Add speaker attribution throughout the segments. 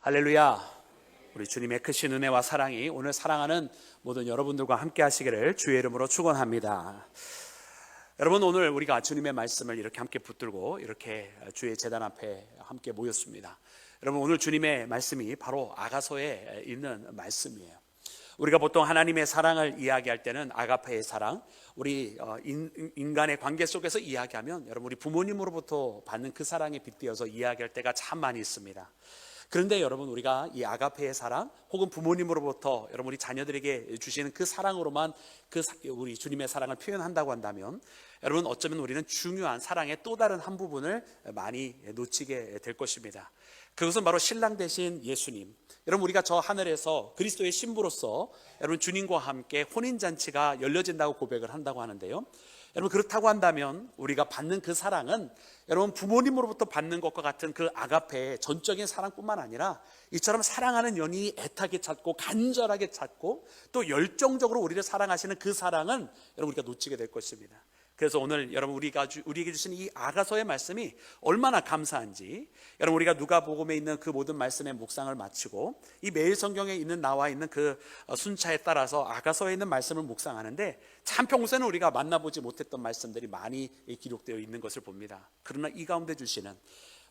Speaker 1: 할렐루야. 우리 주님의 크신 은혜와 사랑이 오늘 사랑하는 모든 여러분들과 함께 하시기를 주의 이름으로 축원합니다. 여러분, 오늘 우리가 주님의 말씀을 이렇게 함께 붙들고 이렇게 주의 제단 앞에 함께 모였습니다. 여러분, 오늘 주님의 말씀이 바로 아가서에 있는 말씀이에요. 우리가 보통 하나님의 사랑을 이야기할 때는 아가페의 사랑, 우리 인간의 관계 속에서 이야기하면 여러분, 우리 부모님으로부터 받는 그 사랑에 빗대어서 이야기할 때가 참 많이 있습니다. 그런데 여러분, 우리가 이 아가페의 사랑 혹은 부모님으로부터 여러분 우리 자녀들에게 주시는 그 사랑으로만 우리 주님의 사랑을 표현한다고 한다면 여러분, 어쩌면 우리는 중요한 사랑의 또 다른 한 부분을 많이 놓치게 될 것입니다. 그것은 바로 신랑 되신 예수님. 여러분, 우리가 저 하늘에서 그리스도의 신부로서 여러분 주님과 함께 혼인잔치가 열려진다고 고백을 한다고 하는데요, 여러분, 그렇다고 한다면 우리가 받는 그 사랑은 여러분 부모님으로부터 받는 것과 같은 그 아가페의 전적인 사랑뿐만 아니라 이처럼 사랑하는 연인이 애타게 찾고 간절하게 찾고 또 열정적으로 우리를 사랑하시는 그 사랑은 여러분 우리가 놓치게 될 것입니다. 그래서 오늘 여러분 우리에게 주신 이 아가서의 말씀이 얼마나 감사한지, 여러분 우리가 누가복음에 있는 그 모든 말씀의 묵상을 마치고 이 매일 성경에 나와 있는 그 순차에 따라서 아가서에 있는 말씀을 묵상하는데 참 평소에는 우리가 만나보지 못했던 말씀들이 많이 기록되어 있는 것을 봅니다. 그러나 이 가운데 주시는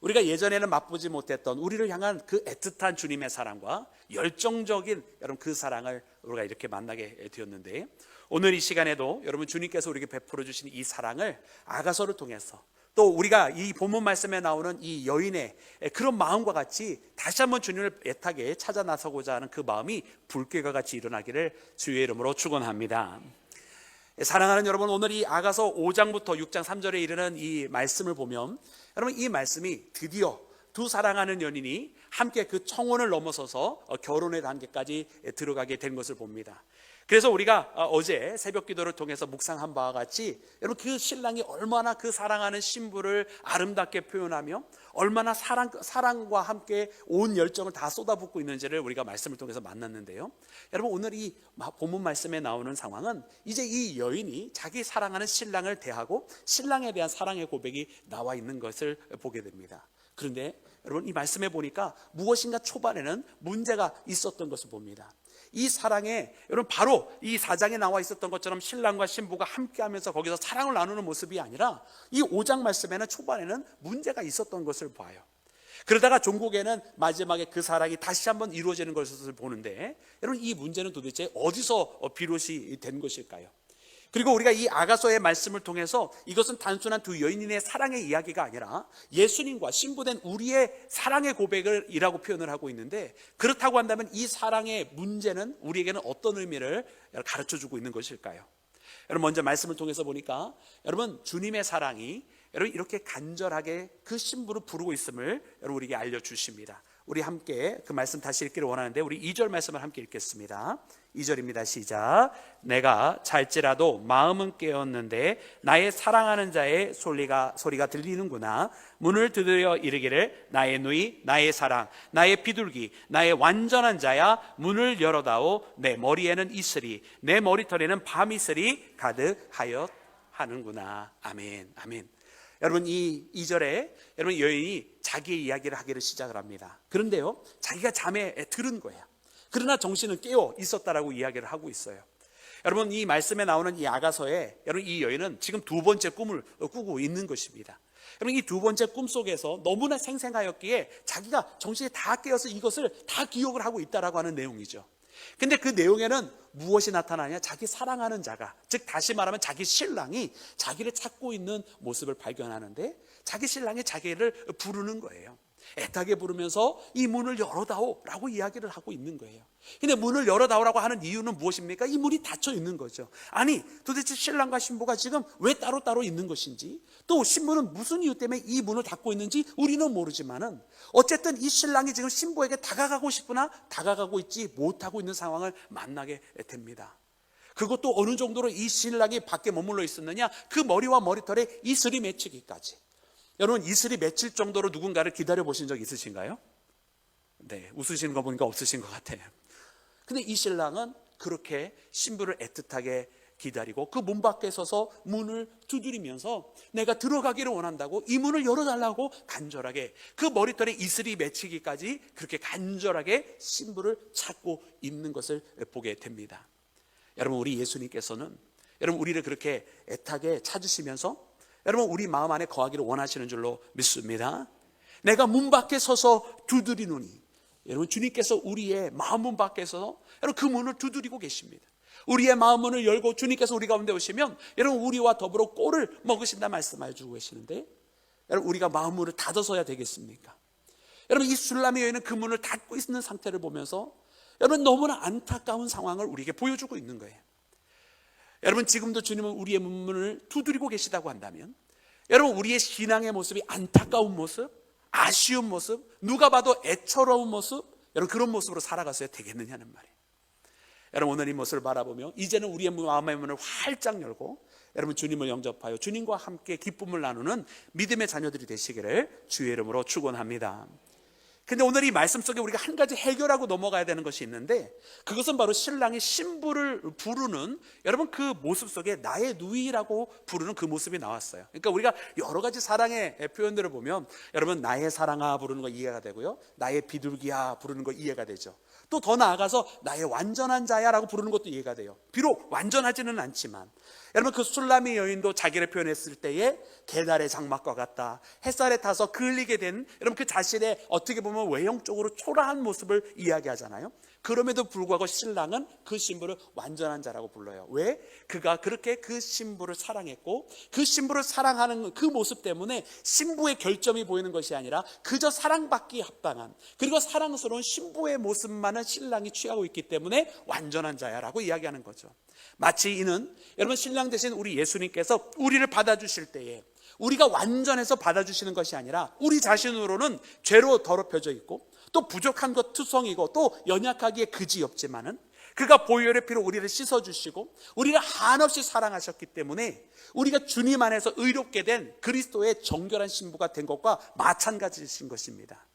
Speaker 1: 우리가 예전에는 맛보지 못했던 우리를 향한 그 애틋한 주님의 사랑과 열정적인 여러분 그 사랑을 우리가 이렇게 만나게 되었는데, 오늘 이 시간에도 여러분 주님께서 우리에게 베풀어 주신 이 사랑을 아가서를 통해서 또 우리가 이 본문 말씀에 나오는 이 여인의 그런 마음과 같이 다시 한번 주님을 애타게 찾아 나서고자 하는 그 마음이 불길과 같이 일어나기를 주의 이름으로 축원합니다. 사랑하는 여러분, 오늘 이 아가서 5장부터 6장 3절에 이르는 이 말씀을 보면 여러분 이 말씀이 드디어 두 사랑하는 연인이 함께 그 청혼을 넘어서서 결혼의 단계까지 들어가게 된 것을 봅니다. 그래서 우리가 어제 새벽 기도를 통해서 묵상한 바와 같이 여러분 그 신랑이 얼마나 그 사랑하는 신부를 아름답게 표현하며 얼마나 사랑과 함께 온 열정을 다 쏟아붓고 있는지를 우리가 말씀을 통해서 만났는데요, 여러분 오늘 이 본문 말씀에 나오는 상황은 이제 이 여인이 자기 사랑하는 신랑을 대하고 신랑에 대한 사랑의 고백이 나와 있는 것을 보게 됩니다. 그런데 여러분 이 말씀에 보니까 무엇인가 초반에는 문제가 있었던 것을 봅니다. 이 사랑에 여러분 바로 이 4장에 나와 있었던 것처럼 신랑과 신부가 함께하면서 거기서 사랑을 나누는 모습이 아니라 이 5장 말씀에는 초반에는 문제가 있었던 것을 봐요. 그러다가 종국에는 마지막에 그 사랑이 다시 한번 이루어지는 것을 보는데 여러분 이 문제는 도대체 어디서 비롯이 된 것일까요? 그리고 우리가 이 아가서의 말씀을 통해서 이것은 단순한 두 여인의 사랑의 이야기가 아니라 예수님과 신부된 우리의 사랑의 고백이라고 표현을 하고 있는데, 그렇다고 한다면 이 사랑의 문제는 우리에게는 어떤 의미를 가르쳐주고 있는 것일까요? 여러분 먼저 말씀을 통해서 보니까 여러분 주님의 사랑이 여러분 이렇게 간절하게 그 신부를 부르고 있음을 여러분 우리에게 알려주십니다. 우리 함께 그 말씀 다시 읽기를 원하는데 우리 2절 말씀을 함께 읽겠습니다. 2절입니다. 시작. 내가 잘지라도 마음은 깨었는데 나의 사랑하는 자의 소리가 들리는구나. 문을 두드려 이르기를 나의 누이 나의 사랑 나의 비둘기 나의 완전한 자야 문을 열어다오. 내 머리에는 이슬이 내 머리털에는 밤이슬이 가득하여 하는구나. 아멘. 아멘. 여러분 이 2절에 여러분 여인이 자기의 이야기를 하기를 시작을 합니다. 그런데요, 자기가 잠에 들은 거예요. 그러나 정신은 깨어 있었다라고 이야기를 하고 있어요. 여러분 이 말씀에 나오는 이 아가서에 여러분 이 여인은 지금 두 번째 꿈을 꾸고 있는 것입니다. 여러분 이 두 번째 꿈 속에서 너무나 생생하였기에 자기가 정신이 다 깨어서 이것을 다 기억을 하고 있다라고 하는 내용이죠. 근데 그 내용에는 무엇이 나타나냐? 자기 사랑하는 자가, 즉 다시 말하면 자기 신랑이 자기를 찾고 있는 모습을 발견하는데 자기 신랑이 자기를 부르는 거예요. 애타게 부르면서 이 문을 열어다오 라고 이야기를 하고 있는 거예요. 근데 문을 열어다오라고 하는 이유는 무엇입니까? 이 문이 닫혀 있는 거죠. 아니 도대체 신랑과 신부가 지금 왜 따로따로 있는 것인지, 또 신부는 무슨 이유 때문에 이 문을 닫고 있는지 우리는 모르지만은 어쨌든 이 신랑이 지금 신부에게 다가가고 싶으나 다가가고 있지 못하고 있는 상황을 만나게 됩니다. 그것도 어느 정도로 이 신랑이 밖에 머물러 있었느냐? 그 머리와 머리털에 이슬이 맺히기까지. 여러분 이슬이 맺힐 정도로 누군가를 기다려 보신 적 있으신가요? 네, 웃으시는 거 보니까 없으신 것 같아요. 근데 이 신랑은 그렇게 신부를 애틋하게 기다리고 그 문 밖에 서서 문을 두드리면서 내가 들어가기를 원한다고 이 문을 열어달라고 간절하게 그 머리털에 이슬이 맺히기까지 그렇게 간절하게 신부를 찾고 있는 것을 보게 됩니다. 여러분, 우리 예수님께서는 여러분 우리를 그렇게 애타게 찾으시면서 여러분 우리 마음 안에 거하기를 원하시는 줄로 믿습니다. 내가 문 밖에 서서 두드리노니, 여러분 주님께서 우리의 마음 문 밖에 서서 여러분 그 문을 두드리고 계십니다. 우리의 마음 문을 열고 주님께서 우리 가운데 오시면 여러분 우리와 더불어 꼴을 먹으신다 말씀해 주고 계시는데, 여러분 우리가 마음 문을 닫아서야 되겠습니까? 여러분 이 술람의 여인은 그 문을 닫고 있는 상태를 보면서 여러분 너무나 안타까운 상황을 우리에게 보여주고 있는 거예요. 여러분 지금도 주님은 우리의 문을 두드리고 계시다고 한다면 여러분 우리의 신앙의 모습이 안타까운 모습, 아쉬운 모습, 누가 봐도 애처로운 모습, 여러분 그런 모습으로 살아가서야 되겠느냐는 말이에요. 여러분 오늘 이 모습을 바라보며 이제는 우리의 마음의 문을 활짝 열고 여러분 주님을 영접하여 주님과 함께 기쁨을 나누는 믿음의 자녀들이 되시기를 주의 이름으로 축원합니다. 근데 오늘 이 말씀 속에 우리가 한 가지 해결하고 넘어가야 되는 것이 있는데, 그것은 바로 신랑이 신부를 부르는 여러분 그 모습 속에 나의 누이라고 부르는 그 모습이 나왔어요. 그러니까 우리가 여러 가지 사랑의 표현들을 보면 여러분 나의 사랑아 부르는 거 이해가 되고요, 나의 비둘기야 부르는 거 이해가 되죠. 또 더 나아가서 나의 완전한 자야라고 부르는 것도 이해가 돼요. 비록 완전하지는 않지만 여러분 그 술람의 여인도 자기를 표현했을 때에 계달의 장막과 같다, 햇살에 타서 그을리게 된 여러분 그 자신의 어떻게 보면 외형적으로 초라한 모습을 이야기하잖아요. 그럼에도 불구하고 신랑은 그 신부를 완전한 자라고 불러요. 왜? 그가 그렇게 그 신부를 사랑했고 그 신부를 사랑하는 그 모습 때문에 신부의 결점이 보이는 것이 아니라 그저 사랑받기에 합당한, 그리고 사랑스러운 신부의 모습만은 신랑이 취하고 있기 때문에 완전한 자야라고 이야기하는 거죠. 마치 이는 여러분 신랑 대신 우리 예수님께서 우리를 받아주실 때에 우리가 완전해서 받아주시는 것이 아니라 우리 자신으로는 죄로 더럽혀져 있고 또 부족한 것 투성이고 또 연약하기에 그지없지만은 그가 보혈의 피로 우리를 씻어주시고 우리를 한없이 사랑하셨기 때문에 우리가 주님 안에서 의롭게 된 그리스도의 정결한 신부가 된 것과 마찬가지신 것입니다.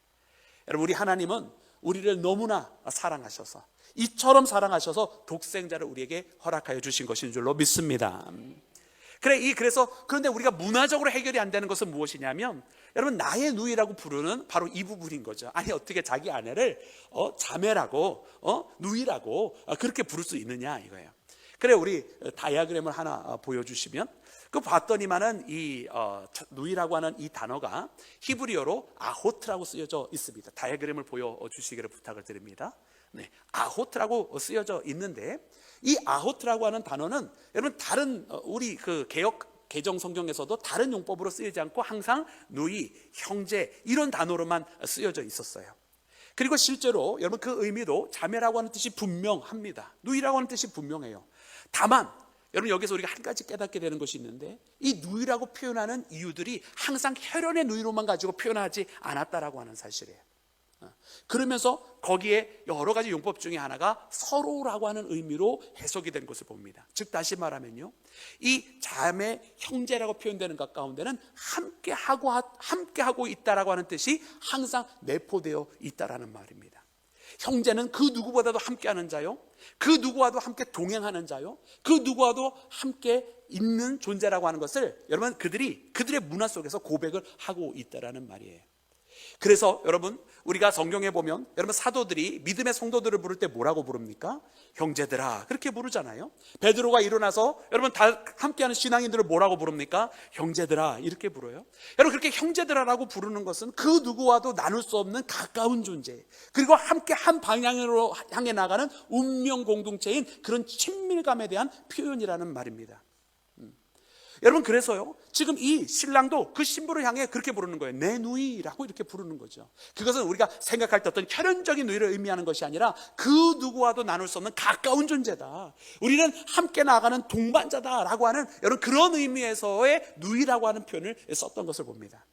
Speaker 1: 여러분 우리 하나님은 우리를 너무나 사랑하셔서 이처럼 사랑하셔서 독생자를 우리에게 허락하여 주신 것인 줄로 믿습니다. 그래서 그런데 우리가 문화적으로 해결이 안 되는 것은 무엇이냐면 여러분 나의 누이라고 부르는 바로 이 부분인 거죠. 아니 어떻게 자기 아내를 자매라고 누이라고 그렇게 부를 수 있느냐 이거예요. 그래 우리 다이아그램을 하나 보여주시면 그 봤더니만은 이 누이라고 하는 이 단어가 히브리어로 아호트라고 쓰여져 있습니다. 다이아그램을 보여주시기를 부탁을 드립니다. 네, 아호트라고 쓰여져 있는데 이 아호트라고 하는 단어는 여러분 다른 우리 그 개정 성경에서도 다른 용법으로 쓰이지 않고 항상 누이, 형제 이런 단어로만 쓰여져 있었어요. 그리고 실제로 여러분 그 의미도 자매라고 하는 뜻이 분명합니다. 누이라고 하는 뜻이 분명해요. 다만 여러분 여기서 우리가 한 가지 깨닫게 되는 것이 있는데 이 누이라고 표현하는 이유들이 항상 혈연의 누이로만 가지고 표현하지 않았다라고 하는 사실이에요. 그러면서 거기에 여러 가지 용법 중에 하나가 서로라고 하는 의미로 해석이 된 것을 봅니다. 즉 다시 말하면요, 이 자매 형제라고 표현되는 것 가운데는 함께하고 있다라고 하는 뜻이 항상 내포되어 있다라는 말입니다. 형제는 그 누구보다도 함께하는 자요, 그 누구와도 함께 동행하는 자요, 그 누구와도 함께 있는 존재라고 하는 것을 여러분 그들의 문화 속에서 고백을 하고 있다라는 말이에요. 그래서 여러분 우리가 성경에 보면 여러분 사도들이 믿음의 성도들을 부를 때 뭐라고 부릅니까? 형제들아 그렇게 부르잖아요. 베드로가 일어나서 여러분 다 함께하는 신앙인들을 뭐라고 부릅니까? 형제들아 이렇게 불어요. 여러분 그렇게 형제들아라고 부르는 것은 그 누구와도 나눌 수 없는 가까운 존재, 그리고 함께 한 방향으로 향해 나가는 운명 공동체인 그런 친밀감에 대한 표현이라는 말입니다. 여러분 그래서요 지금 이 신랑도 그 신부를 향해 그렇게 부르는 거예요. 내 누이라고 이렇게 부르는 거죠. 그것은 우리가 생각할 때 어떤 혈연적인 누이를 의미하는 것이 아니라 그 누구와도 나눌 수 없는 가까운 존재다, 우리는 함께 나아가는 동반자다라고 하는 여러분 그런 의미에서의 누이라고 하는 표현을 썼던 것을 봅니다.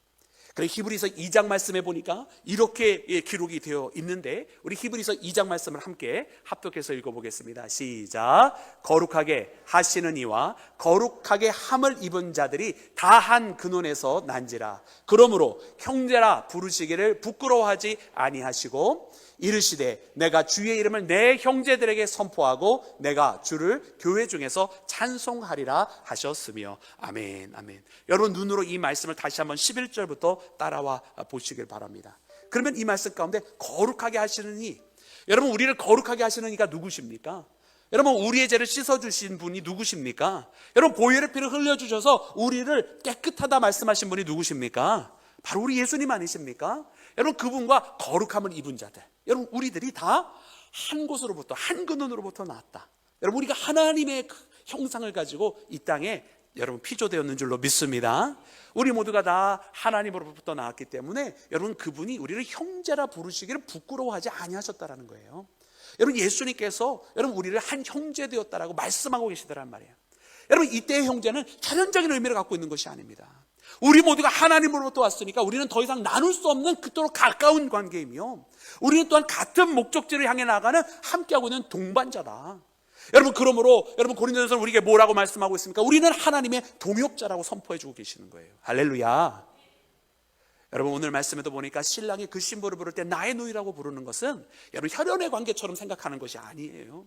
Speaker 1: 그래 히브리서 2장 말씀에 보니까 이렇게 기록이 되어 있는데, 우리 히브리서 2장 말씀을 함께 합독해서 읽어보겠습니다. 시작. 거룩하게 하시는 이와 거룩하게 함을 입은 자들이 다한 근원에서 난지라. 그러므로 형제라 부르시기를 부끄러워하지 아니하시고 이르시되 내가 주의 이름을 내 형제들에게 선포하고 내가 주를 교회 중에서 찬송하리라 하셨으며. 아멘, 아멘. 여러분 눈으로 이 말씀을 다시 한번 11절부터 따라와 보시길 바랍니다. 그러면 이 말씀 가운데 거룩하게 하시는 이, 여러분 우리를 거룩하게 하시는 이가 누구십니까? 여러분 우리의 죄를 씻어주신 분이 누구십니까? 여러분 보혈의 피를 흘려주셔서 우리를 깨끗하다 말씀하신 분이 누구십니까? 바로 우리 예수님 아니십니까? 여러분 그분과 거룩함을 입은 자들, 여러분 우리들이 다 한 곳으로부터, 한 근원으로부터 나왔다. 여러분 우리가 하나님의 형상을 가지고 이 땅에 여러분 피조되었는 줄로 믿습니다. 우리 모두가 다 하나님으로부터 나왔기 때문에 여러분 그분이 우리를 형제라 부르시기를 부끄러워하지 아니하셨다라는 거예요. 여러분 예수님께서 여러분 우리를 한 형제 되었다라고 말씀하고 계시더란 말이에요. 여러분 이때의 형제는 자연적인 의미를 갖고 있는 것이 아닙니다. 우리 모두가 하나님으로부터 왔으니까 우리는 더 이상 나눌 수 없는 그토록 가까운 관계이며, 우리는 또한 같은 목적지를 향해 나가는 함께하고 있는 동반자다. 여러분 그러므로 여러분 고린도전서 우리에게 뭐라고 말씀하고 있습니까? 우리는 하나님의 동역자라고 선포해주고 계시는 거예요. 할렐루야. 여러분 오늘 말씀에도 보니까 신랑이 그 신부를 부를 때 나의 누이라고 부르는 것은 여러분 혈연의 관계처럼 생각하는 것이 아니에요.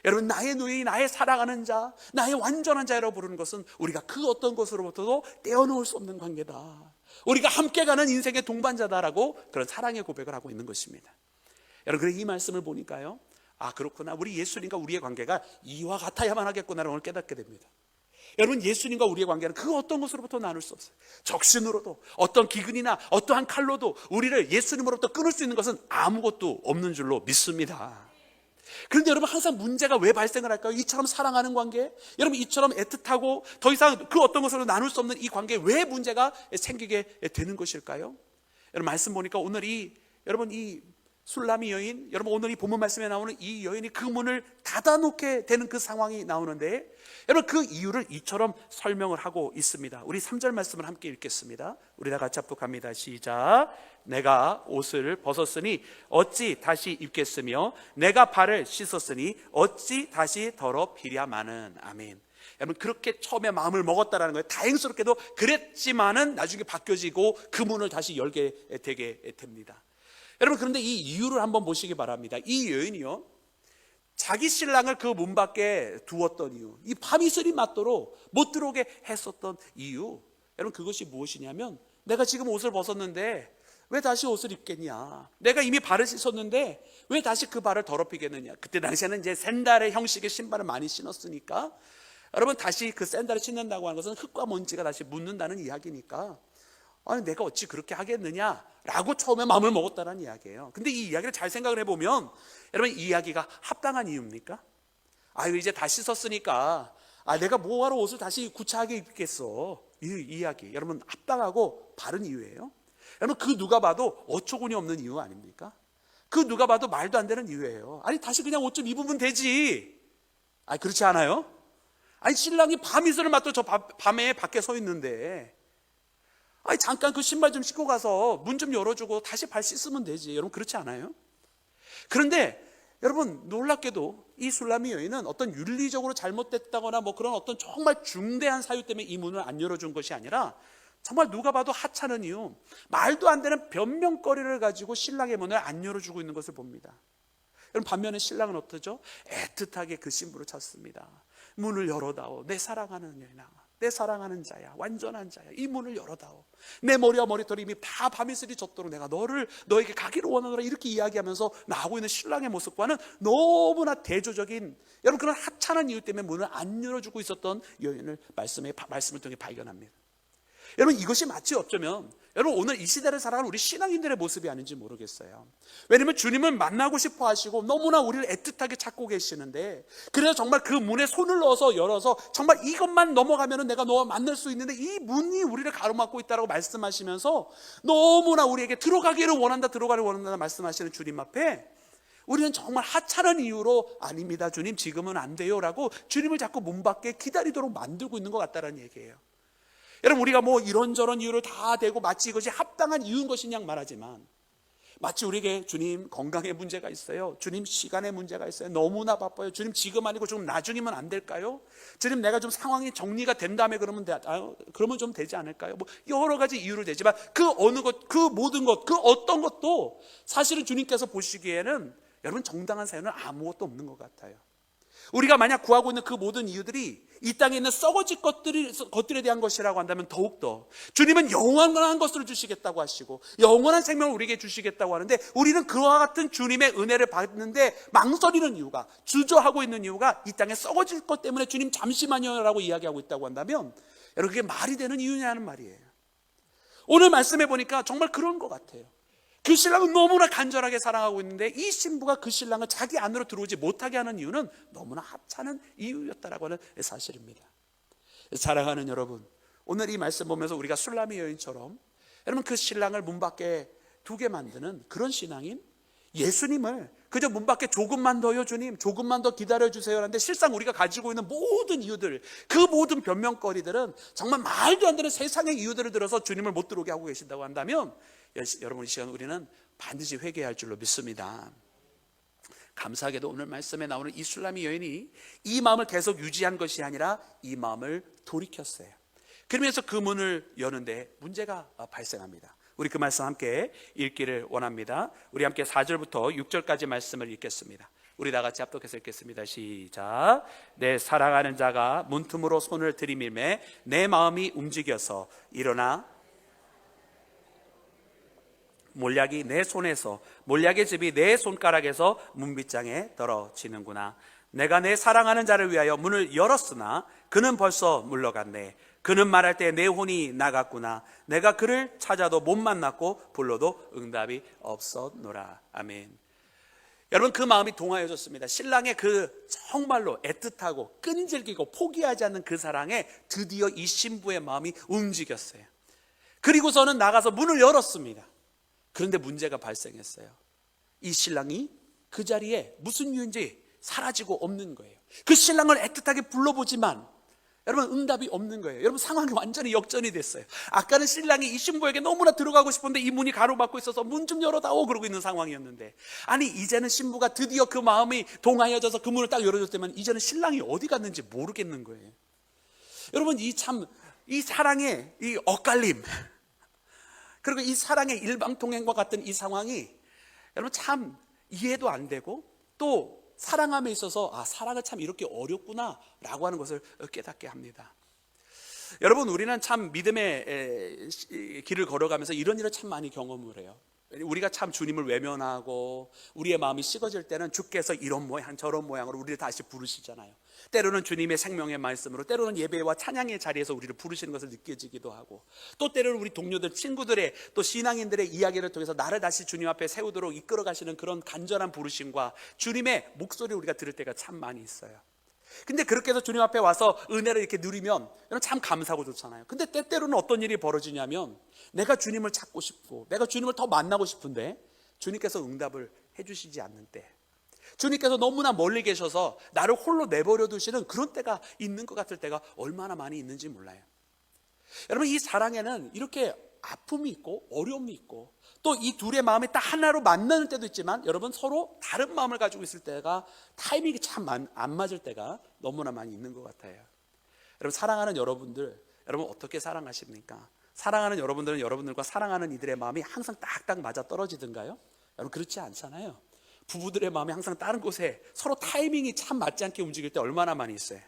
Speaker 1: 여러분 나의 누이, 나의 사랑하는 자, 나의 완전한 자라고 부르는 것은 우리가 그 어떤 것으로부터도 떼어놓을 수 없는 관계다. 우리가 함께 가는 인생의 동반자다라고 그런 사랑의 고백을 하고 있는 것입니다. 여러분 이 말씀을 보니까요, 아 그렇구나, 우리 예수님과 우리의 관계가 이와 같아야만 하겠구나를 오늘 깨닫게 됩니다. 여러분 예수님과 우리의 관계는 그 어떤 것으로부터 나눌 수 없어요. 적신으로도 어떤 기근이나 어떠한 칼로도 우리를 예수님으로부터 끊을 수 있는 것은 아무것도 없는 줄로 믿습니다. 그런데 여러분 항상 문제가 왜 발생을 할까요? 이처럼 사랑하는 관계, 여러분 이처럼 애틋하고 더 이상 그 어떤 것으로 나눌 수 없는 이 관계에 왜 문제가 생기게 되는 것일까요? 여러분 말씀 보니까 오늘 여러분 이 술람이 여인, 여러분 오늘 이 본문 말씀에 나오는 이 여인이 그 문을 닫아놓게 되는 그 상황이 나오는데, 여러분 그 이유를 이처럼 설명을 하고 있습니다. 우리 3절 말씀을 함께 읽겠습니다. 우리 다 같이 합독합니다. 시작. 내가 옷을 벗었으니 어찌 다시 입겠으며 내가 발을 씻었으니 어찌 다시 더럽히랴마는. 아멘. 여러분 그렇게 처음에 마음을 먹었다라는 거예요. 다행스럽게도 그랬지만은 나중에 바뀌어지고 그 문을 다시 열게 되게 됩니다. 여러분 그런데 이 이유를 한번 보시기 바랍니다. 이 여인이요, 자기 신랑을 그 문 밖에 두었던 이유, 이 밤이슬이 맞도록 못 들어오게 했었던 이유, 여러분 그것이 무엇이냐면, 내가 지금 옷을 벗었는데 왜 다시 옷을 입겠냐, 내가 이미 발을 씻었는데 왜 다시 그 발을 더럽히겠느냐. 그때 당시에는 이제 샌달의 형식의 신발을 많이 신었으니까 여러분 다시 그 샌달을 신는다고 하는 것은 흙과 먼지가 다시 묻는다는 이야기니까, 아니 내가 어찌 그렇게 하겠느냐라고 처음에 마음을 먹었다는 이야기예요. 근데 이 이야기를 잘 생각을 해보면 여러분 이 이야기가 합당한 이유입니까? 아유 이제 다 씻었으니까 내가 뭐하러 옷을 다시 구차하게 입겠어, 이 이야기 여러분 합당하고 바른 이유예요. 여러분 그 누가 봐도 어처구니 없는 이유 아닙니까? 그 누가 봐도 말도 안 되는 이유예요. 아니 다시 그냥 옷 좀 입으면 되지. 아니 그렇지 않아요? 아니 신랑이 밤이슬을 맞도 저 밤에 밖에 서 있는데 아니 잠깐 그 신발 좀 신고 가서 문 좀 열어주고 다시 발 씻으면 되지. 여러분 그렇지 않아요? 그런데 여러분 놀랍게도 이 술람이 여인은 어떤 윤리적으로 잘못됐다거나 뭐 그런 어떤 정말 중대한 사유 때문에 이 문을 안 열어준 것이 아니라 정말 누가 봐도 하찮은 이유, 말도 안 되는 변명거리를 가지고 신랑의 문을 안 열어주고 있는 것을 봅니다. 여러분 반면에 신랑은 어떠죠? 애틋하게 그 신부를 찾습니다. 문을 열어다오, 내 사랑하는 여인아, 내 사랑하는 자야, 완전한 자야, 이 문을 열어다오. 내 머리와 머리털이 이미 다 밤이슬이 젖도록 내가 너에게 가기를 원하노라, 이렇게 이야기하면서 나오고 있는 신랑의 모습과는 너무나 대조적인, 여러분 그런 하찮은 이유 때문에 문을 안 열어주고 있었던 여인을 말씀을 통해 발견합니다. 여러분 이것이 마치 어쩌면 여러분 오늘 이 시대를 살아가는 우리 신앙인들의 모습이 아닌지 모르겠어요. 왜냐하면 주님을 만나고 싶어 하시고 너무나 우리를 애틋하게 찾고 계시는데, 그래서 정말 그 문에 손을 넣어서 열어서 정말 이것만 넘어가면 내가 너와 만날 수 있는데 이 문이 우리를 가로막고 있다고 말씀하시면서 너무나 우리에게 들어가기를 원한다 말씀하시는 주님 앞에 우리는 정말 하찮은 이유로 아닙니다 주님 지금은 안 돼요 라고 주님을 자꾸 문 밖에 기다리도록 만들고 있는 것 같다는 얘기예요. 여러분, 우리가 뭐 이런저런 이유를 다 대고 마치 이것이 합당한 이유인 것이냐 말하지만, 마치 우리에게 주님 건강에 문제가 있어요, 주님 시간에 문제가 있어요, 너무나 바빠요, 주님 지금 아니고 좀 나중이면 안 될까요? 주님 내가 좀 상황이 정리가 된 다음에 그러면 좀 되지 않을까요? 뭐 여러 가지 이유를 대지만 그 어느 것, 그 모든 것, 그 어떤 것도 사실은 주님께서 보시기에는 여러분 정당한 사유는 아무것도 없는 것 같아요. 우리가 만약 구하고 있는 그 모든 이유들이 이 땅에 있는 썩어질 것들에 대한 것이라고 한다면 더욱더 주님은 영원한 것을 주시겠다고 하시고 영원한 생명을 우리에게 주시겠다고 하는데, 우리는 그와 같은 주님의 은혜를 받는데 망설이는 이유가, 주저하고 있는 이유가 이 땅에 썩어질 것 때문에 주님 잠시만요 라고 이야기하고 있다고 한다면, 여러분 그게 말이 되는 이유냐는 말이에요. 오늘 말씀해 보니까 정말 그런 것 같아요. 그 신랑은 너무나 간절하게 사랑하고 있는데 이 신부가 그 신랑을 자기 안으로 들어오지 못하게 하는 이유는 너무나 하찮은 이유였다라고 하는 사실입니다. 사랑하는 여러분, 오늘 이 말씀 보면서 우리가 술람이 여인처럼 여러분 그 신랑을 문 밖에 두게 만드는 그런 신앙인 예수님을 그저 문 밖에 조금만 더요 주님, 조금만 더 기다려주세요 하는데, 실상 우리가 가지고 있는 모든 이유들, 그 모든 변명거리들은 정말 말도 안 되는 세상의 이유들을 들어서 주님을 못 들어오게 하고 계신다고 한다면, 여러분 이 시간 우리는 반드시 회개할 줄로 믿습니다. 감사하게도 오늘 말씀에 나오는 이 술람이 여인이 이 마음을 계속 유지한 것이 아니라 이 마음을 돌이켰어요. 그러면서 그 문을 여는데 문제가 발생합니다. 우리 그 말씀 함께 읽기를 원합니다. 우리 함께 4절부터 6절까지 말씀을 읽겠습니다. 우리 다 같이 합독해서 읽겠습니다. 시작. 내 사랑하는 자가 문틈으로 손을 들이밀매 내 마음이 움직여서 일어나 몰약이 내 손에서, 몰약의 즙이 내 손가락에서 문빗장에 떨어지는구나. 내가 내 사랑하는 자를 위하여 문을 열었으나 그는 벌써 물러갔네. 그는 말할 때 내 혼이 나갔구나. 내가 그를 찾아도 못 만났고 불러도 응답이 없었노라. 아멘. 여러분 그 마음이 동하여졌습니다. 신랑의 그 정말로 애틋하고 끈질기고 포기하지 않는 그 사랑에 드디어 이 신부의 마음이 움직였어요. 그리고서는 나가서 문을 열었습니다. 그런데 문제가 발생했어요. 이 신랑이 그 자리에 무슨 이유인지 사라지고 없는 거예요. 그 신랑을 애틋하게 불러보지만 여러분 응답이 없는 거예요. 여러분 상황이 완전히 역전이 됐어요. 아까는 신랑이 이 신부에게 너무나 들어가고 싶은데 이 문이 가로막고 있어서 문 좀 열어다오 그러고 있는 상황이었는데, 아니 이제는 신부가 드디어 그 마음이 동하여져서 그 문을 딱 열어줬다면 이제는 신랑이 어디 갔는지 모르겠는 거예요. 여러분 이 사랑의 이 엇갈림, 그리고 이 사랑의 일방통행과 같은 이 상황이 여러분 참 이해도 안 되고, 또 사랑함에 있어서 사랑은 참 이렇게 어렵구나 라고 하는 것을 깨닫게 합니다. 여러분 우리는 참 믿음의 길을 걸어가면서 이런 일을 참 많이 경험을 해요. 우리가 참 주님을 외면하고 우리의 마음이 식어질 때는 주께서 이런 모양 저런 모양으로 우리를 다시 부르시잖아요. 때로는 주님의 생명의 말씀으로, 때로는 예배와 찬양의 자리에서 우리를 부르시는 것을 느껴지기도 하고, 또 때로는 우리 동료들, 친구들의, 또 신앙인들의 이야기를 통해서 나를 다시 주님 앞에 세우도록 이끌어 가시는 그런 간절한 부르심과 주님의 목소리를 우리가 들을 때가 참 많이 있어요. 근데 그렇게 해서 주님 앞에 와서 은혜를 이렇게 누리면 참 감사하고 좋잖아요. 근데 때때로는 어떤 일이 벌어지냐면, 내가 주님을 찾고 싶고 내가 주님을 더 만나고 싶은데 주님께서 응답을 해주시지 않는 때, 주님께서 너무나 멀리 계셔서 나를 홀로 내버려 두시는 그런 때가 있는 것 같을 때가 얼마나 많이 있는지 몰라요. 여러분 이 사랑에는 이렇게 아픔이 있고 어려움이 있고, 또 이 둘의 마음이 딱 하나로 만나는 때도 있지만 여러분 서로 다른 마음을 가지고 있을 때가, 타이밍이 참 안 맞을 때가 너무나 많이 있는 것 같아요. 여러분 사랑하는 여러분들, 여러분 어떻게 사랑하십니까? 사랑하는 여러분들은 여러분들과 사랑하는 이들의 마음이 항상 딱딱 맞아 떨어지던가요? 여러분 그렇지 않잖아요. 부부들의 마음이 항상 다른 곳에 서로 타이밍이 참 맞지 않게 움직일 때 얼마나 많이 있어요.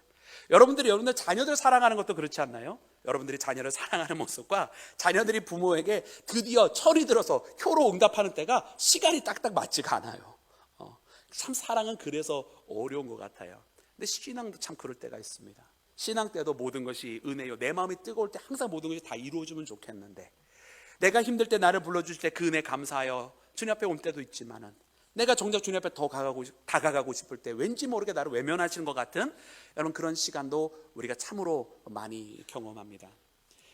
Speaker 1: 여러분들 자녀들 사랑하는 것도 그렇지 않나요? 여러분들이 자녀를 사랑하는 모습과 자녀들이 부모에게 드디어 철이 들어서 효로 응답하는 때가 시간이 딱딱 맞지가 않아요. 참 사랑은 그래서 어려운 것 같아요. 근데 신앙도 참 그럴 때가 있습니다. 신앙 때도 모든 것이 은혜요, 내 마음이 뜨거울 때 항상 모든 것이 다 이루어지면 좋겠는데, 내가 힘들 때 나를 불러주실 때 그 은혜 감사하여 주님 앞에 올 때도 있지만은, 내가 정작 주님 앞에 더 다가가고 싶을 때 왠지 모르게 나를 외면하시는 것 같은 여러분 그런 시간도 우리가 참으로 많이 경험합니다.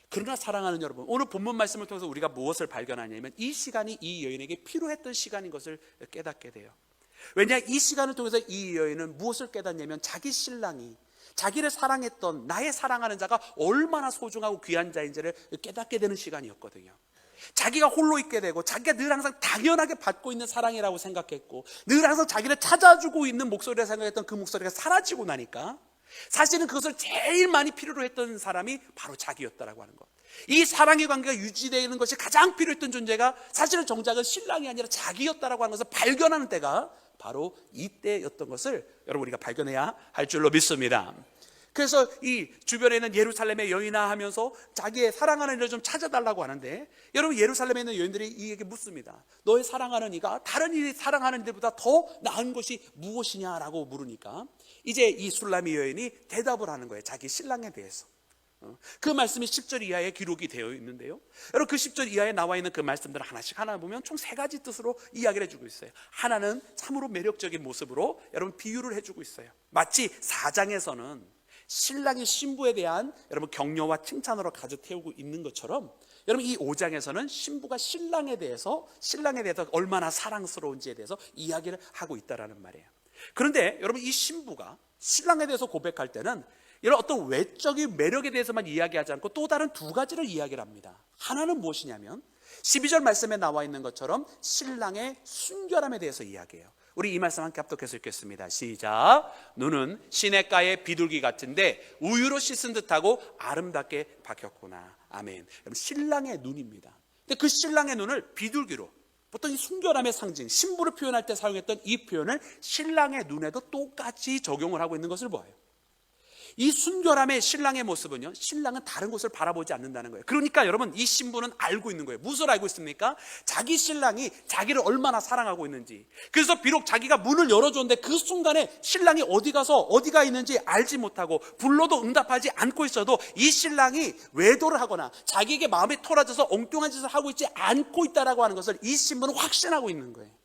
Speaker 1: 그러나 사랑하는 여러분, 오늘 본문 말씀을 통해서 우리가 무엇을 발견하냐면 이 시간이 이 여인에게 필요했던 시간인 것을 깨닫게 돼요. 왜냐, 이 시간을 통해서 이 여인은 무엇을 깨닫냐면 자기 신랑이 자기를 사랑했던 나의 사랑하는 자가 얼마나 소중하고 귀한 자인지를 깨닫게 되는 시간이었거든요. 자기가 홀로 있게 되고 자기가 늘 항상 당연하게 받고 있는 사랑이라고 생각했고 늘 항상 자기를 찾아주고 있는 목소리를 생각했던 그 목소리가 사라지고 나니까 사실은 그것을 제일 많이 필요로 했던 사람이 바로 자기였다라고 하는 것. 이 사랑의 관계가 유지되는 것이 가장 필요했던 존재가 사실은 정작은 신랑이 아니라 자기였다라고 하는 것을 발견하는 때가 바로 이때였던 것을 여러분 우리가 발견해야 할 줄로 믿습니다. 그래서 이 주변에 있는 예루살렘의 여인아 하면서 자기의 사랑하는 이를 좀 찾아달라고 하는데, 여러분 예루살렘에 있는 여인들이 이에게 묻습니다. 너의 사랑하는 이가 다른 이를 사랑하는 이들보다 더 나은 것이 무엇이냐라고 물으니까 이제 이 술라미 여인이 대답을 하는 거예요. 자기 신랑에 대해서. 그 말씀이 10절 이하에 기록이 되어 있는데요, 여러분 그 10절 이하에 나와 있는 그 말씀들을 하나씩 하나 보면 총 3가지 뜻으로 이야기를 해주고 있어요. 하나는 참으로 매력적인 모습으로 여러분 비유를 해주고 있어요. 마치 4장에서는 신랑이 신부에 대한 여러분 격려와 칭찬으로 가득 태우고 있는 것처럼 여러분 이 5장에서는 신부가 신랑에 대해서 얼마나 사랑스러운지에 대해서 이야기를 하고 있다라는 말이에요. 그런데 여러분 이 신부가 신랑에 대해서 고백할 때는 이런 어떤 외적인 매력에 대해서만 이야기하지 않고 또 다른 2가지를 이야기를 합니다. 하나는 무엇이냐면 12절 말씀에 나와 있는 것처럼 신랑의 순결함에 대해서 이야기해요. 우리 이 말씀 함께 합독해서 읽겠습니다. 시작. 눈은 시냇가의 비둘기 같은데 우유로 씻은 듯하고 아름답게 박혔구나. 아멘. 신랑의 눈입니다. 근데 그 신랑의 눈을 비둘기로, 보통 이 순결함의 상징, 신부를 표현할 때 사용했던 이 표현을 신랑의 눈에도 똑같이 적용을 하고 있는 것을 보아요. 이 순결함의 신랑의 모습은요, 신랑은 다른 곳을 바라보지 않는다는 거예요. 그러니까 여러분 이 신부는 알고 있는 거예요. 무엇을 알고 있습니까? 자기 신랑이 자기를 얼마나 사랑하고 있는지. 그래서 비록 자기가 문을 열어줬는데 그 순간에 신랑이 어디 가서 어디가 있는지 알지 못하고 불러도 응답하지 않고 있어도 이 신랑이 외도를 하거나 자기에게 마음이 토라져서 엉뚱한 짓을 하고 있지 않고 있다라고 하는 것을 이 신부는 확신하고 있는 거예요.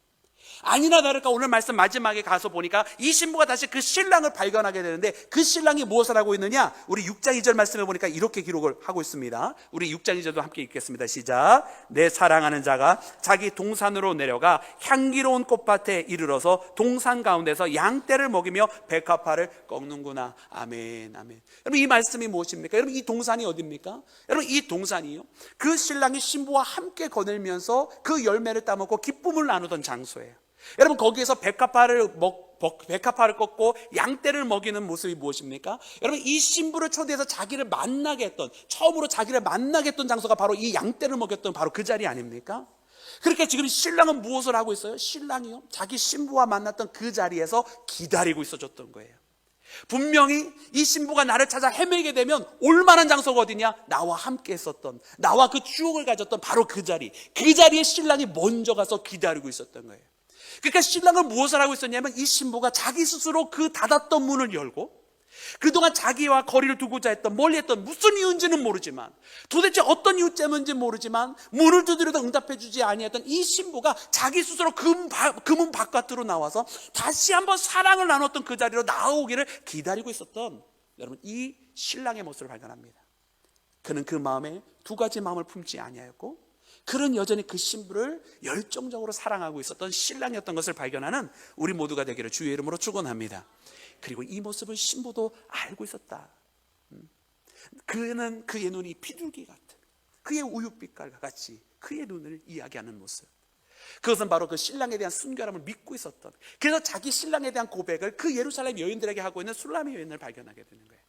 Speaker 1: 아니나 다를까 오늘 말씀 마지막에 가서 보니까 이 신부가 다시 그 신랑을 발견하게 되는데, 그 신랑이 무엇을 하고 있느냐? 우리 6장 2절 말씀에 보니까 이렇게 기록을 하고 있습니다. 우리 6장 2절도 함께 읽겠습니다. 시작. 내 사랑하는 자가 자기 동산으로 내려가 향기로운 꽃밭에 이르러서 동산 가운데서 양떼를 먹이며 백합화를 꺾는구나. 아멘, 아멘. 여러분 이 말씀이 무엇입니까? 여러분 이 동산이 어디입니까? 여러분 이 동산이요, 그 신랑이 신부와 함께 거닐면서 그 열매를 따먹고 기쁨을 나누던 장소예요. 여러분 거기에서 백합화를 꺾고 양떼를 먹이는 모습이 무엇입니까? 여러분 이 신부를 초대해서 자기를 만나게 했던, 처음으로 자기를 만나게 했던 장소가 바로 이 양떼를 먹였던 바로 그 자리 아닙니까? 그렇게 지금 신랑은 무엇을 하고 있어요? 신랑이요, 자기 신부와 만났던 그 자리에서 기다리고 있어줬던 거예요. 분명히 이 신부가 나를 찾아 헤매게 되면 올만한 장소가 어디냐? 나와 함께 했었던, 나와 그 추억을 가졌던 바로 그 자리에 신랑이 먼저 가서 기다리고 있었던 거예요. 그러니까 신랑은 무엇을 하고 있었냐면 이 신부가 자기 스스로 그 닫았던 문을 열고 그동안 자기와 거리를 두고자 했던, 멀리 했던, 무슨 이유인지는 모르지만, 도대체 어떤 이유 때문인지 모르지만 문을 두드려도 응답해 주지 아니했던 이 신부가 자기 스스로 그 문 바깥으로 나와서 다시 한번 사랑을 나눴던 그 자리로 나오기를 기다리고 있었던 여러분 이 신랑의 모습을 발견합니다. 그는 그 마음에 2가지 마음을 품지 아니하였고, 그는 여전히 그 신부를 열정적으로 사랑하고 있었던 신랑이었던 것을 발견하는 우리 모두가 되기를 주의 이름으로 축원합니다. 그리고 이 모습을 신부도 알고 있었다. 그는 그의 눈이 비둘기 같은, 그의 우윳빛깔과 같이 그의 눈을 이야기하는 모습, 그것은 바로 그 신랑에 대한 순결함을 믿고 있었던, 그래서 자기 신랑에 대한 고백을 그 예루살렘 여인들에게 하고 있는 술라미 여인을 발견하게 되는 거예요.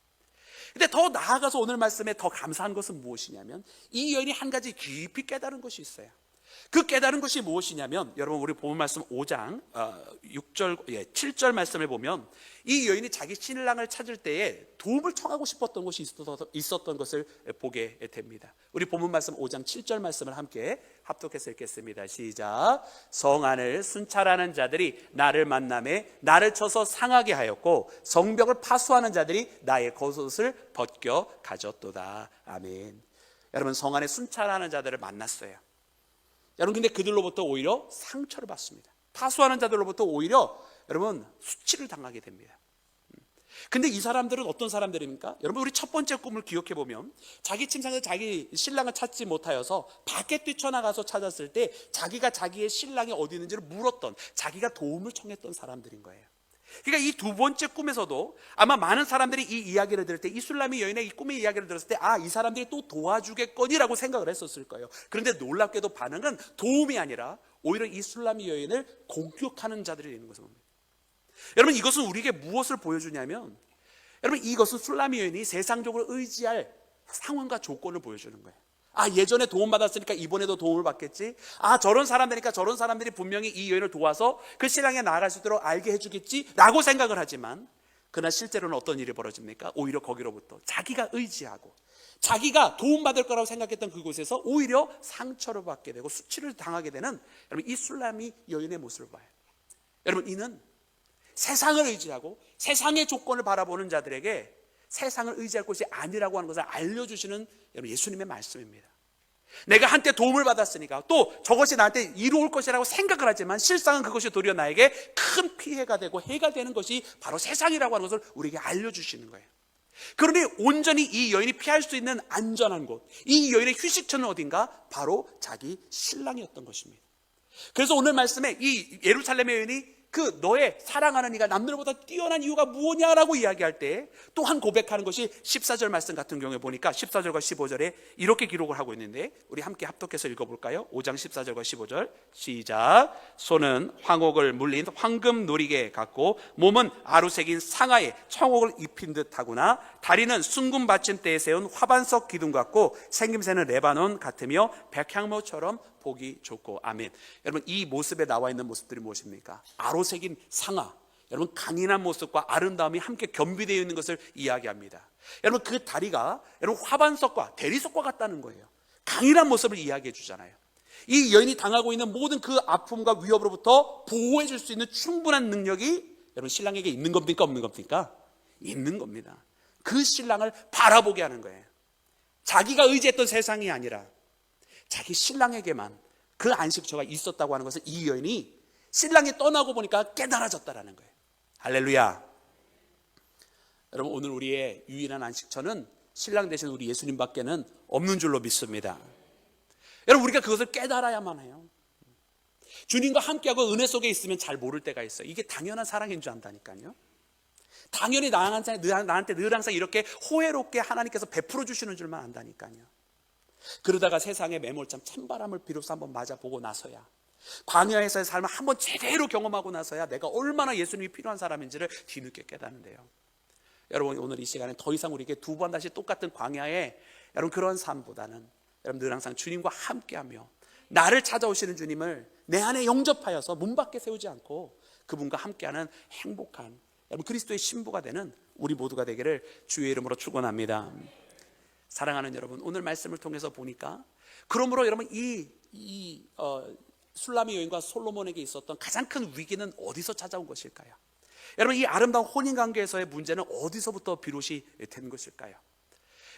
Speaker 1: 근데 더 나아가서 오늘 말씀에 더 감사한 것은 무엇이냐면 이 여인이 한 가지 깊이 깨달은 것이 있어요. 그 깨달은 것이 무엇이냐면, 여러분 우리 본문 말씀 5장 7절 말씀을 보면 이 여인이 자기 신랑을 찾을 때에 도움을 청하고 싶었던 것이 있었던 것을 보게 됩니다. 우리 본문 말씀 5장 7절 말씀을 함께 합독해서 읽겠습니다. 시작. 성 안을 순찰하는 자들이 나를 만남에 나를 쳐서 상하게 하였고 성벽을 파수하는 자들이 나의 겉옷을 벗겨 가졌도다. 아멘. 여러분 성 안에 순찰하는 자들을 만났어요. 여러분 근데 그들로부터 오히려 상처를 받습니다. 파수하는 자들로부터 오히려 여러분 수치를 당하게 됩니다. 근데 이 사람들은 어떤 사람들입니까? 여러분 우리 첫 번째 꿈을 기억해 보면 자기 침상에서 자기 신랑을 찾지 못하여서 밖에 뛰쳐나가서 찾았을 때 자기가 자기의 신랑이 어디 있는지를 물었던, 자기가 도움을 청했던 사람들인 거예요. 그러니까 이 두 번째 꿈에서도 아마 많은 사람들이 이 이야기를 들을 때, 이 술람이 여인의 이 꿈의 이야기를 들었을 때, 이 사람들이 또 도와주겠거니라고 생각을 했었을 거예요. 그런데 놀랍게도 반응은 도움이 아니라 오히려 이 술람이 여인을 공격하는 자들이 되는 것을 봅니다. 여러분, 이것은 우리에게 무엇을 보여주냐면, 여러분, 이것은 술람이 여인이 세상적으로 의지할 상황과 조건을 보여주는 거예요. 예전에 도움받았으니까 이번에도 도움을 받겠지. 저런 사람 되니까 저런 사람들이 분명히 이 여인을 도와서 그 신랑에 나아갈 수 있도록 알게 해주겠지 라고 생각을 하지만, 그러나 실제로는 어떤 일이 벌어집니까? 오히려 거기로부터 자기가 의지하고 자기가 도움받을 거라고 생각했던 그곳에서 오히려 상처를 받게 되고 수치를 당하게 되는, 여러분, 이 술람이 여인의 모습을 봐요. 여러분, 이는 세상을 의지하고 세상의 조건을 바라보는 자들에게 세상을 의지할 것이 아니라고 하는 것을 알려주시는 여러분 예수님의 말씀입니다. 내가 한때 도움을 받았으니까 또 저것이 나한테 이로울 것이라고 생각을 하지만 실상은 그것이 도리어 나에게 큰 피해가 되고 해가 되는 것이 바로 세상이라고 하는 것을 우리에게 알려주시는 거예요. 그러니 온전히 이 여인이 피할 수 있는 안전한 곳, 이 여인의 휴식처는 어딘가? 바로 자기 신랑이었던 것입니다. 그래서 오늘 말씀에 이 예루살렘의 여인이 그 너의 사랑하는 이가 남들보다 뛰어난 이유가 무엇냐라고 이야기할 때 또한 고백하는 것이 14절 말씀 같은 경우에 보니까 14절과 15절에 이렇게 기록을 하고 있는데, 우리 함께 합독해서 읽어볼까요? 5장 14절과 15절 시작. 손은 황옥을 물린 황금 누리개 같고 몸은 아루색인 상아에 청옥을 입힌 듯하구나. 다리는 순금 받침대에 세운 화반석 기둥 같고 생김새는 레바논 같으며 백향모처럼 보기 좋고. 아멘. 여러분, 이 모습에 나와 있는 모습들이 무엇입니까? 아로색인 상아, 여러분 강인한 모습과 아름다움이 함께 겸비되어 있는 것을 이야기합니다. 여러분, 그 다리가 여러분 화반석과 대리석과 같다는 거예요. 강인한 모습을 이야기해 주잖아요. 이 여인이 당하고 있는 모든 그 아픔과 위협으로부터 보호해 줄 수 있는 충분한 능력이 여러분 신랑에게 있는 겁니까? 없는 겁니까? 있는 겁니다. 그 신랑을 바라보게 하는 거예요. 자기가 의지했던 세상이 아니라 자기 신랑에게만 그 안식처가 있었다고 하는 것을 이 여인이 신랑이 떠나고 보니까 깨달아졌다라는 거예요. 할렐루야. 여러분, 오늘 우리의 유일한 안식처는 신랑 대신 우리 예수님밖에는 없는 줄로 믿습니다. 여러분, 우리가 그것을 깨달아야만 해요. 주님과 함께하고 은혜 속에 있으면 잘 모를 때가 있어요. 이게 당연한 사랑인 줄 안다니까요. 당연히 나한테 늘 항상 이렇게 호혜롭게 하나님께서 베풀어 주시는 줄만 안다니까요. 그러다가 세상의 매몰참 찬바람을 비로소 한번 맞아보고 나서야, 광야에서의 삶을 한번 제대로 경험하고 나서야 내가 얼마나 예수님이 필요한 사람인지를 뒤늦게 깨닫는데요. 여러분, 오늘 이 시간에 더 이상 우리에게 두 번 다시 똑같은 광야에 여러분 그런 삶보다는 여러분 늘 항상 주님과 함께하며 나를 찾아오시는 주님을 내 안에 영접하여서 문 밖에 세우지 않고 그분과 함께하는 행복한 여러분 그리스도의 신부가 되는 우리 모두가 되기를 주의 이름으로 축원합니다. 사랑하는 여러분, 오늘 말씀을 통해서 보니까 그러므로 여러분 술람의 여인과 솔로몬에게 있었던 가장 큰 위기는 어디서 찾아온 것일까요? 여러분, 이 아름다운 혼인관계에서의 문제는 어디서부터 비롯이 된 것일까요?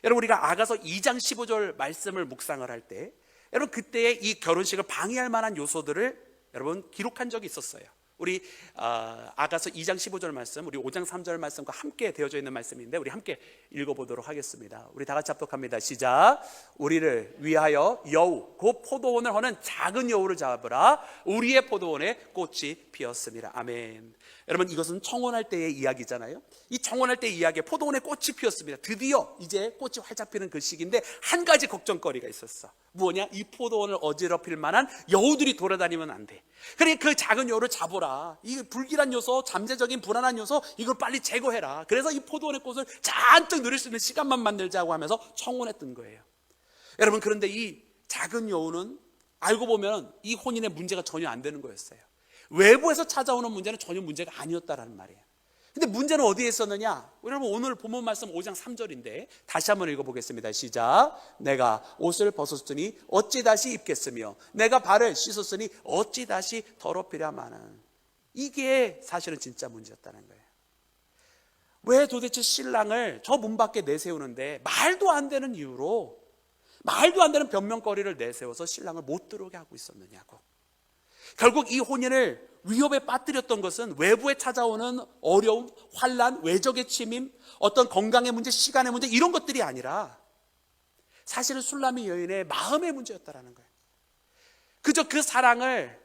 Speaker 1: 여러분, 우리가 아가서 2장 15절 말씀을 묵상을 할 때 여러분 그때의 이 결혼식을 방해할 만한 요소들을 여러분 기록한 적이 있었어요. 우리 아가서 2장 15절 말씀, 우리 5장 3절 말씀과 함께 되어져 있는 말씀인데 우리 함께 읽어보도록 하겠습니다. 우리 다 같이 합독합니다. 시작. 우리를 위하여 여우 곧 포도원을 허는 작은 여우를 잡으라. 우리의 포도원에 꽃이 피었습니다. 아멘. 여러분, 이것은 청혼할 때의 이야기잖아요. 이 청혼할 때의 이야기에 포도원에 꽃이 피었습니다. 드디어 이제 꽃이 활짝 피는 그 시기인데 한 가지 걱정거리가 있었어. 뭐냐? 이 포도원을 어지럽힐 만한 여우들이 돌아다니면 안 돼. 그러니까 그 작은 여우를 잡아라. 이 불길한 요소, 잠재적인 불안한 요소, 이걸 빨리 제거해라. 그래서 이 포도원의 꽃을 잔뜩 누릴 수 있는 시간만 만들자고 하면서 청혼했던 거예요. 여러분, 그런데 이 작은 여우는 알고 보면 이 혼인의 문제가 전혀 안 되는 거였어요. 외부에서 찾아오는 문제는 전혀 문제가 아니었다라는 말이에요. 근데 문제는 어디에 있었느냐? 여러분, 오늘 본문 말씀 5장 3절인데 다시 한번 읽어보겠습니다. 시작. 내가 옷을 벗었으니 어찌 다시 입겠으며 내가 발을 씻었으니 어찌 다시 더럽히랴마는. 이게 사실은 진짜 문제였다는 거예요. 왜 도대체 신랑을 저 문 밖에 내세우는데 말도 안 되는 이유로, 말도 안 되는 변명거리를 내세워서 신랑을 못 들어오게 하고 있었느냐고. 결국 이 혼인을 위협에 빠뜨렸던 것은 외부에 찾아오는 어려움, 환난, 외적의 침임, 어떤 건강의 문제, 시간의 문제, 이런 것들이 아니라 사실은 술람이 여인의 마음의 문제였다라는 거예요. 그저 그 사랑을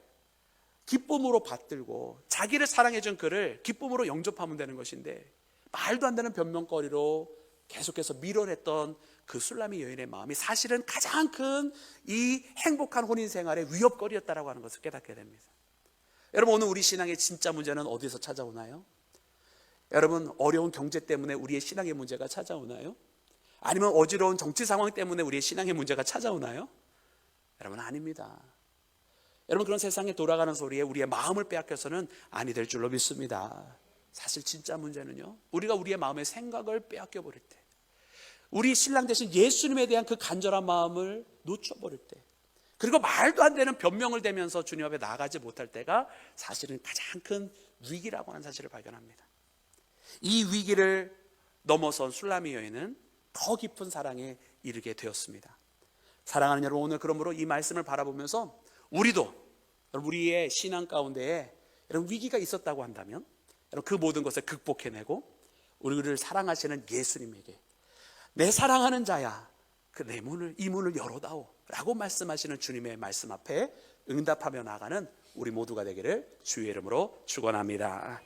Speaker 1: 기쁨으로 받들고 자기를 사랑해준 그를 기쁨으로 영접하면 되는 것인데, 말도 안 되는 변명거리로 계속해서 밀어냈던 그 술라미 여인의 마음이 사실은 가장 큰 이 행복한 혼인 생활의 위협거리였다라고 하는 것을 깨닫게 됩니다. 여러분, 오늘 우리 신앙의 진짜 문제는 어디서 찾아오나요? 여러분, 어려운 경제 때문에 우리의 신앙의 문제가 찾아오나요? 아니면 어지러운 정치 상황 때문에 우리의 신앙의 문제가 찾아오나요? 여러분, 아닙니다. 여러분, 그런 세상에 돌아가는 소리에 우리의 마음을 빼앗겨서는 아니 될 줄로 믿습니다. 사실 진짜 문제는요, 우리가 우리의 마음의 생각을 빼앗겨 버릴 때, 우리 신랑 대신 예수님에 대한 그 간절한 마음을 놓쳐버릴 때, 그리고 말도 안 되는 변명을 대면서 주님 앞에 나가지 못할 때가 사실은 가장 큰 위기라고 하는 사실을 발견합니다. 이 위기를 넘어선 술라미 여인은 더 깊은 사랑에 이르게 되었습니다. 사랑하는 여러분, 오늘 그러므로 이 말씀을 바라보면서 우리도 우리의 신앙 가운데에 이런 위기가 있었다고 한다면, 그 모든 것을 극복해내고 우리를 사랑하시는 예수님에게 내 사랑하는 자야, 그 내 문을, 이 문을 열어다오 라고 말씀하시는 주님의 말씀 앞에 응답하며 나아가는 우리 모두가 되기를 주의 이름으로 축원합니다.